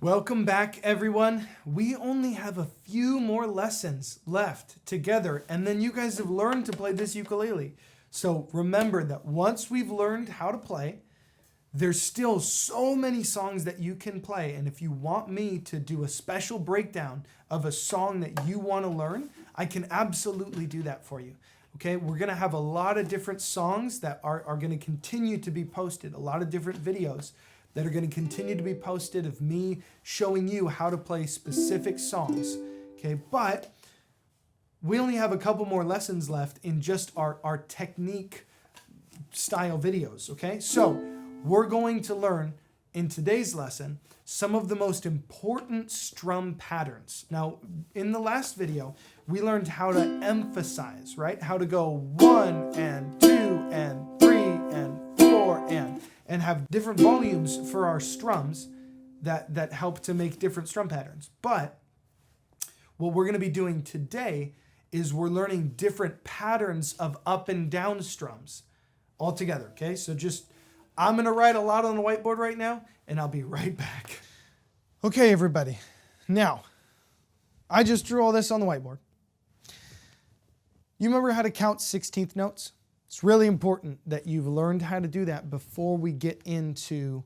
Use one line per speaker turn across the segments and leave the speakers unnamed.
Welcome back, everyone. We only have a few more lessons left together, and then you guys have learned to play this ukulele. So remember that once we've learned how to play, there's still so many songs that you can play. And if you want me to do a special breakdown of a song that you want to learn, I can absolutely do that for you. Okay, we're going to have a lot of different songs that are going to continue to be posted, a lot of different videos that are going to continue to be posted of me showing you how to play specific songs. Okay, but we only have a couple more lessons left in just our technique style videos. Okay, so we're going to learn in today's lesson some of the most important strum patterns. Now, in the last video, we learned how to emphasize, right? How to go 1 and 2 and 3 and 4 and have different volumes for our strums that help to make different strum patterns. But what we're going to be doing today is we're learning different patterns of up and down strums all together, okay? So I'm going to write a lot on the whiteboard right now, and I'll be right back. Okay, everybody. Now, I just drew all this on the whiteboard. You remember how to count 16th notes? It's really important that you've learned how to do that before we get into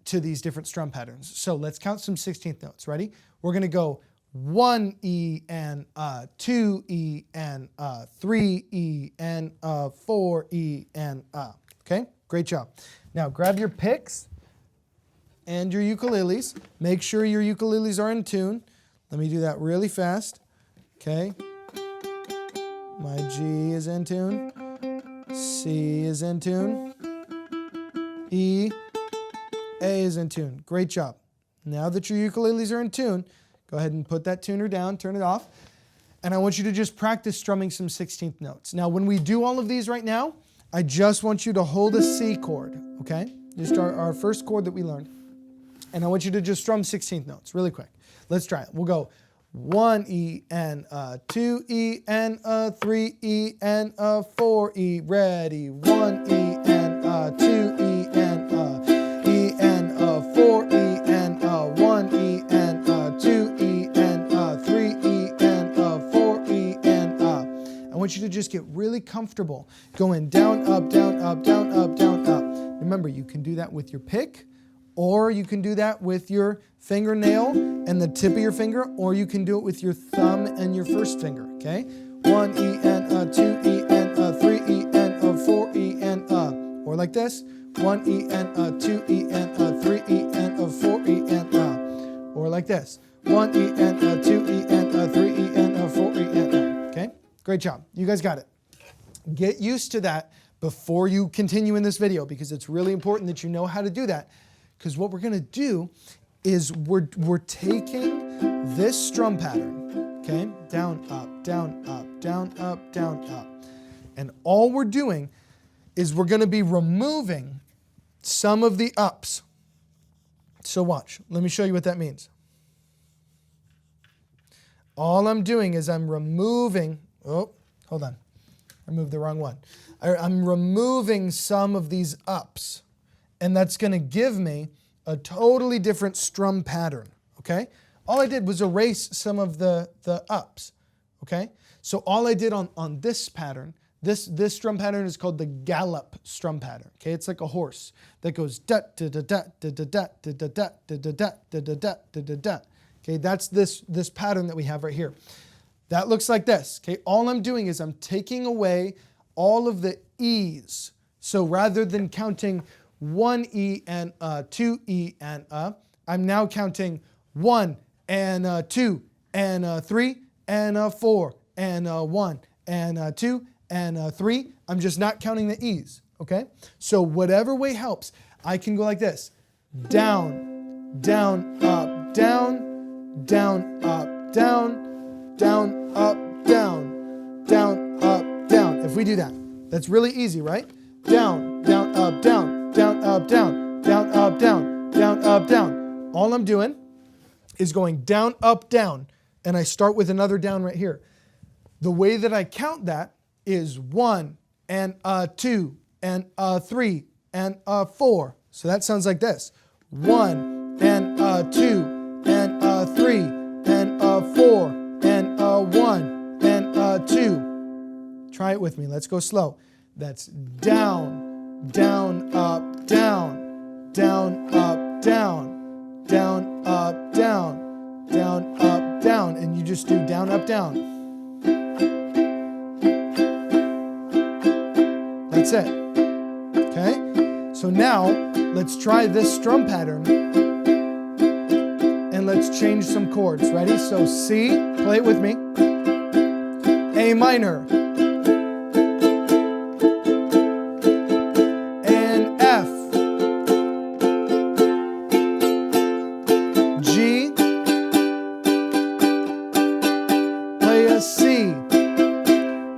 these different strum patterns. So let's count some 16th notes. Ready? We're going to go 1 E and 2 E and 3 E and 4 E and Okay? Great job. Now grab your picks and your ukuleles. Make sure your ukuleles are in tune. Let me do that really fast. Okay? My G is in tune. C is in tune. E, A is in tune. Great job. Now that your ukuleles are in tune, go ahead and put that tuner down, turn it off, and I want you to just practice strumming some 16th notes. Now, when we do all of these right now, I just want you to hold a C chord, okay? Just our first chord that we learned. And I want you to just strum 16th notes really quick. Let's try it. We'll go 1 E and 2 E and 3 E and 4 E. Ready? 1 E and 2 E and 4 E and 1 E and 2 E and 3 E and 4 E and I want you to just get really comfortable going down, up, down, up, down, up, down, up. Remember, you can do that with your pick, or you can do that with your fingernail and the tip of your finger, or you can do it with your thumb and your first finger, okay? 1 E and 2 E and 3 E and 4 E and or like this, 1 E and 2 E and 3 E and 4 E and or like this, 1 E and 2 E and 3 E and 4 E and okay? Great job. You guys got it. Get used to that before you continue in this video, because it's really important that you know how to do that. Because what we're going to do is we're taking this strum pattern, okay? Down, up, down, up, down, up, down, up. And all we're doing is we're going to be removing some of the ups. So watch. Let me show you what that means. All I'm doing is I'm removing, oh, hold on. I moved the wrong one. I'm removing some of these ups. And that's going to give me a totally different strum pattern, okay? All I did was erase some of the ups, okay? So all I did on this pattern, this strum pattern is called the Gallop Strum pattern, okay? It's like a horse that goes da da da da da da da da da da da da da da da da da da. Okay, that's this pattern that we have right here. That looks like this, okay? All I'm doing is I'm taking away all of the E's. So rather than counting 1 E and 2 E and I'm now counting 1 and 2 and 3 and 4 and 1 and 2 and 3. I'm just not counting the E's, okay? So whatever way helps. I can go like this. Down, down, up, down, down, up, down, down, up, down, down, up, down. If we do that, that's really easy, right? Down, down, up, down. Down, up, down, down, up, down, down, up, down. All I'm doing is going down, up, down, and I start with another down right here. The way that I count that is 1 and 2 and 3 and 4. So that sounds like this. 1 and a 2, and a 3, and a 4, and a 1, and a 2. Try it with me. Let's go slow. That's down, down, up, down, down, up, down, down, up, down, down, up, down. And you just do down, up, down. That's it. Okay? So now, let's try this strum pattern. And let's change some chords. Ready? So C, play it with me. A minor. And F. G. Play a C.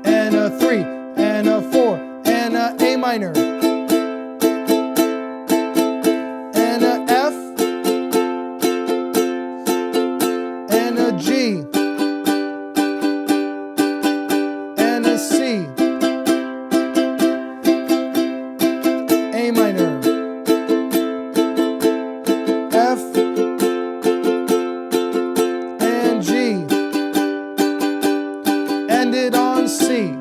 And a 3. And a 4. And a A minor. And a F. And a G. And a C. A minor. F. And G. End it on C.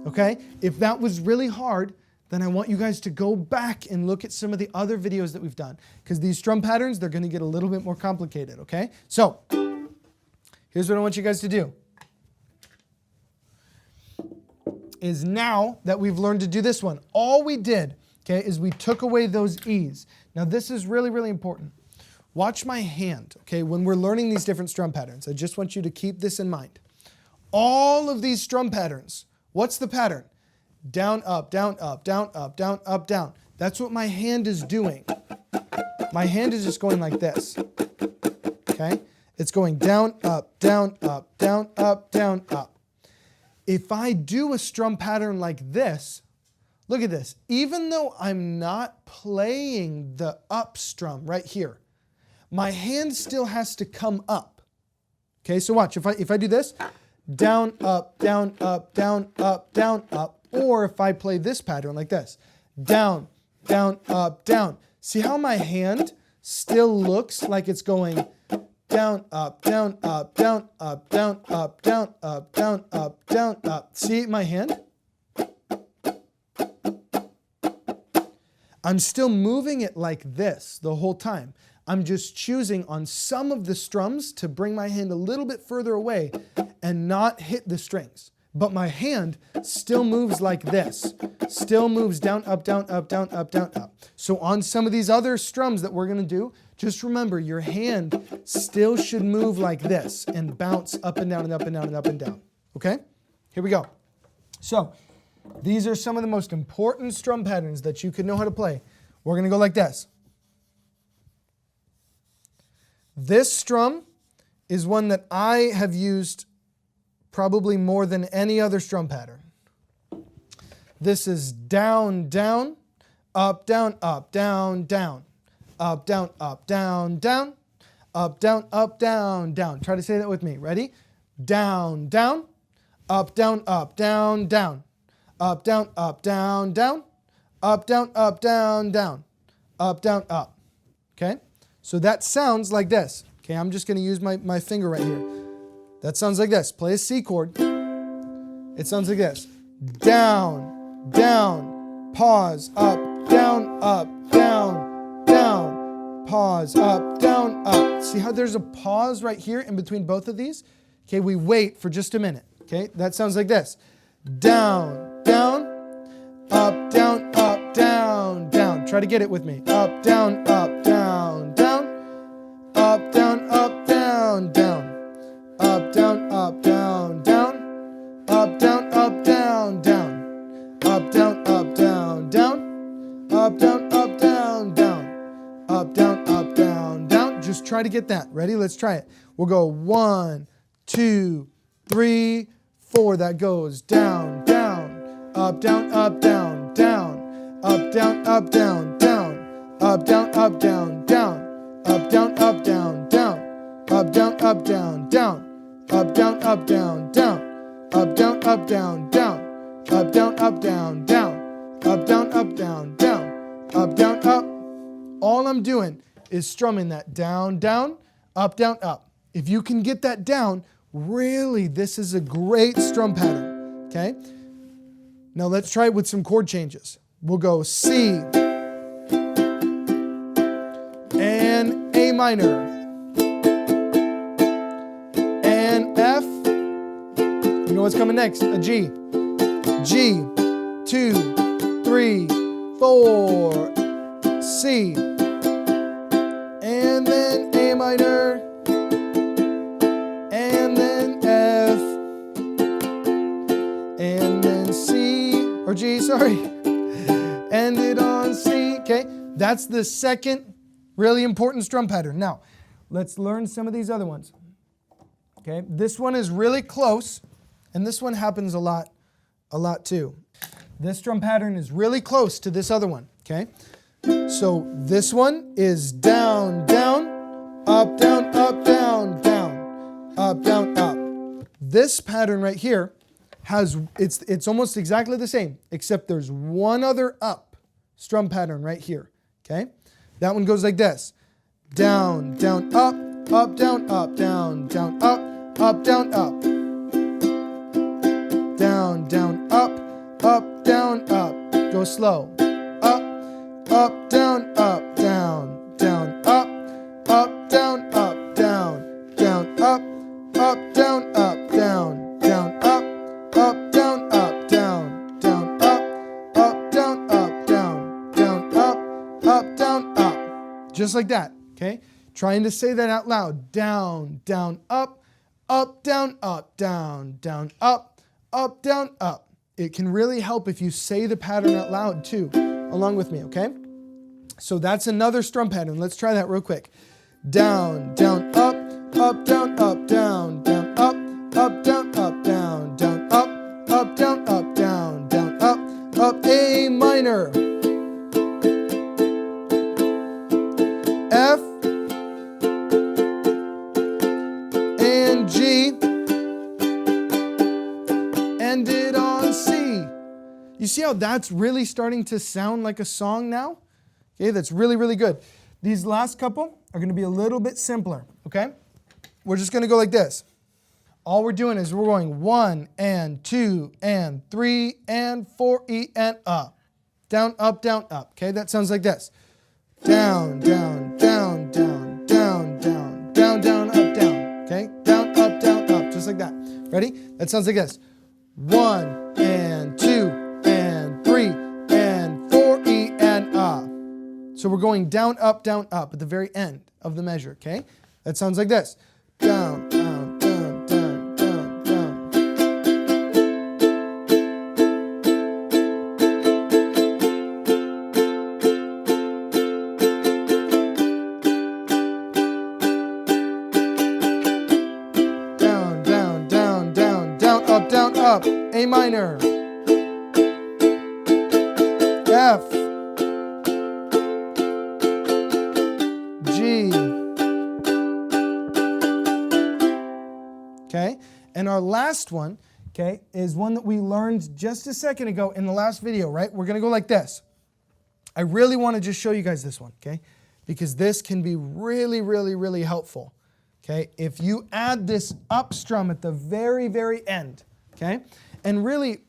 Okay? If that was really hard, then I want you guys to go back and look at some of the other videos that we've done. Because these strum patterns, they're going to get a little bit more complicated, okay? So, here's what I want you guys to do. Is now that we've learned to do this one, all we did, okay, is we took away those E's. Now this is really, really important. Watch my hand, okay, when we're learning these different strum patterns. I just want you to keep this in mind. All of these strum patterns, what's the pattern? Down, up, down, up, down, up, down, up, down. That's what my hand is doing. My hand is just going like this, okay? It's going down, up, down, up, down, up, down, up. If I do a strum pattern like this, look at this. Even though I'm not playing the up strum right here, my hand still has to come up. Okay, so watch. If I do this, down, up, down, up, down, up, down, up. Or if I play this pattern like this, down, down, up, down. See how my hand still looks like it's going down, up, down, up, down, up, down, up, down, up, down, up, down, up. See my hand? I'm still moving it like this the whole time. I'm just choosing on some of the strums to bring my hand a little bit further away and not hit the strings. But my hand still moves like this. Still moves down, up, down, up, down, up, down, up. So on some of these other strums that we're going to do, just remember your hand still should move like this and bounce up and down and up and down and up and down. Okay? Here we go. So these are some of the most important strum patterns that you can know how to play. We're going to go like this. This strum is one that I have used probably more than any other strum pattern. This is down, down, up, down, up, down, down, up, down, up, down, down, up, down, up, down, down. Try to say that with me. Ready? Down, down, up, down, up, down, down, up, down, up, down, down, up, down, up, down, down, up, down, up. Okay? So that sounds like this. Okay, I'm just going to use my finger right here. That sounds like this. Play a C chord. It sounds like this. Down, down, pause, up, down, down, pause, up, down, up. See how there's a pause right here in between both of these? Okay, we wait for just a minute. Okay, that sounds like this. Down, down, up, down, down. Try to get it with me. Up, down, down, down, up, down, down. Up, down, down, down, up, down, down, down, up, down, down, down, up, down, down, down, up, down, down, down. Just try to get that. Ready? Let's try it. We'll go 1, 2, 3, 4. That goes down, down, up, down, down, down, up, down, down, down, up, down, down, down, up, down, down, down, up, down, down, down. Up, down, down, down, up, down, down, down, up, down, down, down, up, down, down, down, up, down, up. All I'm doing is strumming that down, down, up, down, up. If you can get that down, really, this is a great strum pattern, okay? Now let's try it with some chord changes. We'll go C and A minor and F. You know what's coming next? A G. G, 2, 3, 4, C, and then A minor, and then F, and then C, or G, sorry, end it on C, okay? That's the second really important strum pattern. Now, let's learn some of these other ones, okay? This one is really close, and this one happens a lot too. This drum pattern is really close to this other one, okay? So this one is down, down, up, down, up, down, down, up, down, up. This pattern right here has, it's almost exactly the same, except there's one other up strum pattern right here, okay? That one goes like this. Down, down, up, down, down, down, up, down, up. Down, down, up, down, up. Go slow. Up, down, down, up, down, down, down, up, down, down, down, up, down, down, down, up, down, down, down, up, down, up. Just like that, okay? Trying to say that out loud. Down, down, up, down, down, down, up, down, up. It can really help if you say the pattern out loud too, along with me, okay? So that's another strum pattern. Let's try that real quick. Down, down, up, down, down, down, up, down, down, down, up, down, down, down, up, A minor, F, and G, end it on C. You see how that's really starting to sound like a song now? Okay, that's really, really good. These last couple are going to be a little bit simpler, okay? We're just going to go like this. All we're doing is we're going 1 and 2 and 3 and 4, E and up. Down, up, okay? That sounds like this. Down, down, down, down, down, down, down, down, up, down, okay? Down, up, just like that. Ready? That sounds like this. 1 and 2 and 3 and 4, E and up. So we're going down, up at the very end of the measure, okay? That sounds like this. Down, down, down, down, down, down. Down, down, down, down, down, up, A minor, F, okay? And our last one, okay, is one that we learned just a second ago in the last video, right? We're going to go like this. I really want to just show you guys this one, okay? Because this can be really, really, really helpful, okay? If you add this up strum at the very, very end, okay? And really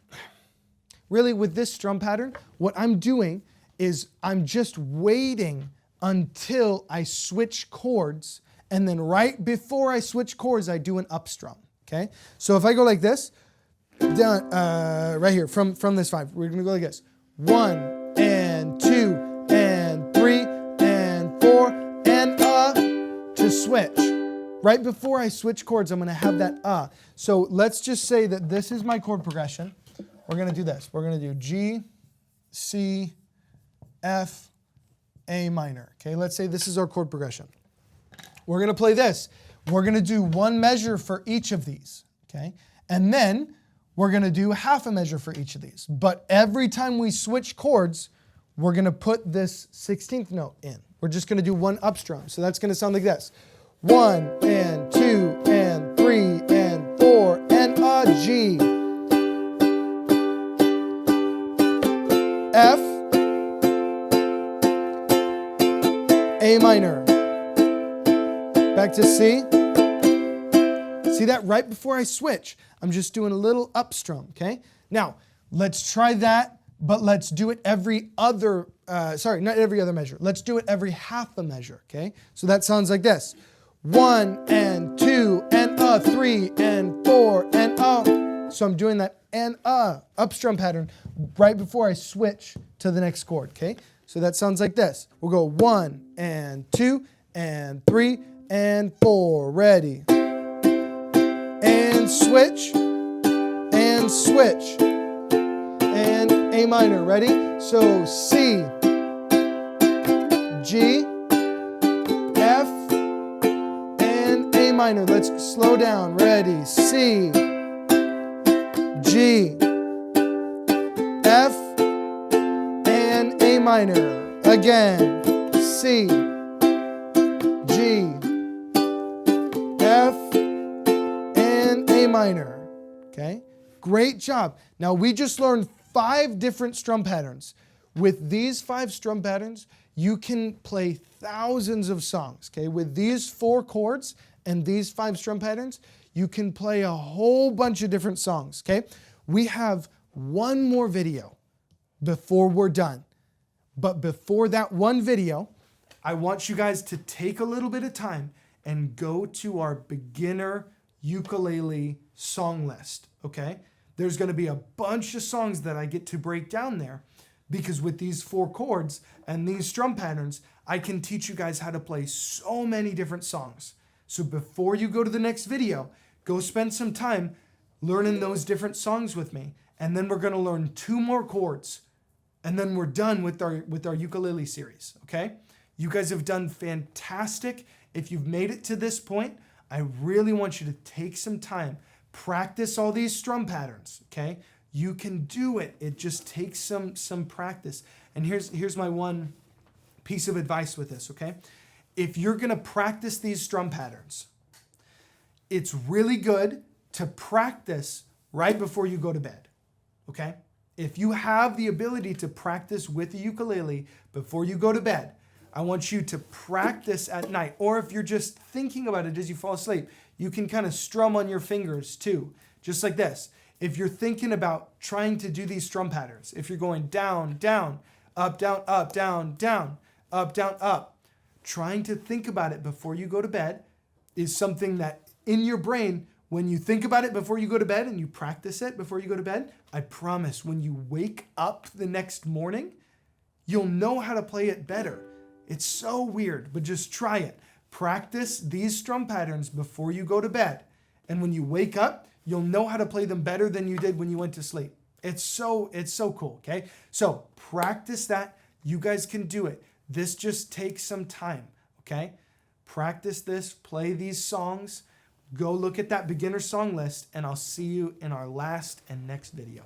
with this strum pattern, what I'm doing is I'm just waiting until I switch chords, and then right before I switch chords, I do an up strum, okay? So if I go like this, down, right here, from this 5, we're gonna go like this. 1 and 2 and 3 and 4 and to switch. Right before I switch chords, I'm gonna have that So let's just say that this is my chord progression. We're gonna do this. We're gonna do G, C, F, A minor, okay? Let's say this is our chord progression. We're going to play this. We're going to do one measure for each of these, okay? And then we're going to do half a measure for each of these. But every time we switch chords, we're going to put this 16th note in. We're just going to do one up strum. So that's going to sound like this. 1 and 2 and 3 and 4 and a G, F, A minor, back to C. See that? Right before I switch, I'm just doing a little up strum, okay? Now, let's try that, but let's do it every other, not every other measure. Let's do it every half a measure, okay? So that sounds like this. 1 and 2 and 3 and 4 and So I'm doing that and up strum pattern right before I switch to the next chord, okay? So that sounds like this. We'll go 1 and 2 and 3 and 4. Ready. And switch. And switch. And A minor. Ready? So C, G, F, and A minor. Let's slow down. Ready? C, G, F, and A minor. Again. C, G, F, and A minor. Okay? Great job. Now we just learned 5 different strum patterns. With these 5 strum patterns, you can play thousands of songs. Okay? With these 4 chords and these 5 strum patterns, you can play a whole bunch of different songs. Okay? We have one more video before we're done. But before that one video, I want you guys to take a little bit of time and go to our beginner ukulele song list, okay? There's going to be a bunch of songs that I get to break down there because with these 4 chords and these strum patterns, I can teach you guys how to play so many different songs. So before you go to the next video, go spend some time learning those different songs with me, and then we're going to learn 2 more chords, and then we're done with our ukulele series, okay? You guys have done fantastic. If you've made it to this point, I really want you to take some time, practice all these strum patterns, okay? You can do it. It just takes some practice. And here's my one piece of advice with this, okay? If you're gonna practice these strum patterns, it's really good to practice right before you go to bed, okay? If you have the ability to practice with the ukulele before you go to bed, I want you to practice at night. Or if you're just thinking about it as you fall asleep, you can kind of strum on your fingers too, just like this. If you're thinking about trying to do these strum patterns, if you're going down, down, up, down, up, down, down, up, down, up, trying to think about it before you go to bed is something that in your brain, when you think about it before you go to bed and you practice it before you go to bed, I promise when you wake up the next morning, you'll know how to play it better. It's so weird, but just try it. Practice these strum patterns before you go to bed. And when you wake up, you'll know how to play them better than you did when you went to sleep. It's so cool, okay? So practice that. You guys can do it. This just takes some time, okay? Practice this, play these songs, go look at that beginner song list, and I'll see you in our last and next video.